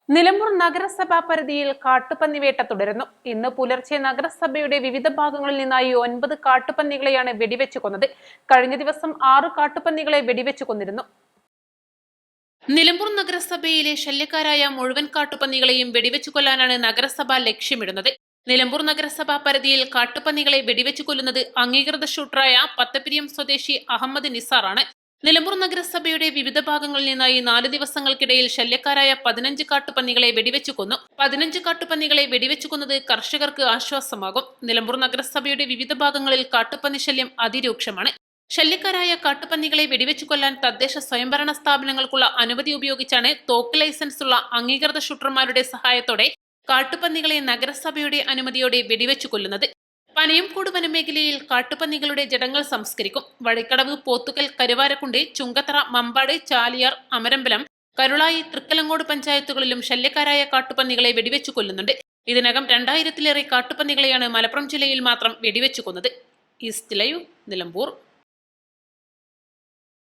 നിലമ്പൂർ നഗരസഭാ പരിധിയിൽ കാട്ടുപന്നിവേട്ട തുടരുന്നു. ഇന്ന് പുലർച്ചെ നഗരസഭയുടെ വിവിധ ഭാഗങ്ങളിൽ നിന്നായി 9 കാട്ടുപന്നികളെയാണ് വെടിവെച്ചു കൊന്നത്. കഴിഞ്ഞ ദിവസം 6 കാട്ടുപന്നികളെ വെടിവെച്ചു കൊന്നിരുന്നു. നിലമ്പൂർ നഗരസഭയിലെ ശല്യക്കാരായ മുഴുവൻ കാട്ടുപന്നികളെയും വെടിവെച്ചു കൊല്ലാനാണ് നഗരസഭ ലക്ഷ്യമിടുന്നത്. നിലമ്പൂർ നഗരസഭാ പരിധിയിൽ കാട്ടുപന്നികളെ വെടിവെച്ചു കൊല്ലുന്നത് അംഗീകൃത ഷൂട്ടറായ പത്തപ്പിരിയം സ്വദേശി അഹമ്മദ് നിസാറാണ്. നിലമ്പൂർ നഗരസഭയുടെ വിവിധ ഭാഗങ്ങളിൽ നിന്നായി 4 ദിവസങ്ങൾക്കിടയിൽ ശല്യക്കാരായ 15 കാട്ടുപന്നികളെ വെടിവെച്ചു കൊന്നു. 15 കാട്ടുപന്നികളെ വെടിവെച്ചു കൊന്നത് കർഷകർക്ക് ആശ്വാസമാകും. നിലമ്പൂർ നഗരസഭയുടെ വിവിധ ഭാഗങ്ങളിൽ കാട്ടുപന്നി ശല്യം അതിരൂക്ഷമാണ്. ശല്യക്കാരായ കാട്ടുപന്നികളെ വെടിവെച്ചു കൊല്ലാൻ തദ്ദേശ സ്വയംഭരണ സ്ഥാപനങ്ങൾക്കുള്ള അനുമതി ഉപയോഗിച്ചാണ് തോക്ക് ലൈസൻസുള്ള അംഗീകൃത ഷൂട്ടർമാരുടെ സഹായത്തോടെ കാട്ടുപന്നികളെ നഗരസഭയുടെ അനുമതിയോടെ വെടിവെച്ചു കൊല്ലുന്നത്. പനയംകോട് വനമേഖലയിൽ കാട്ടുപന്നികളുടെ ജഡങ്ങൾ സംസ്കരിക്കും. വഴിക്കടവ്, പോത്തുകൽ, കരുവാരക്കുണ്ട്, ചുങ്കത്തറ, മമ്പാട്, ചാലിയാർ, അമരമ്പലം, കരുളായി, തൃക്കലങ്ങോട് പഞ്ചായത്തുകളിലും ശല്യക്കാരായ കാട്ടുപന്നികളെ വെടിവെച്ചു കൊല്ലുന്നുണ്ട്. ഇതിനകം 2000-ലേറെ കാട്ടുപന്നികളെയാണ് മലപ്പുറം ജില്ലയിൽ മാത്രം വെടിവെച്ചു കൊന്നത്. East live, Nilambur.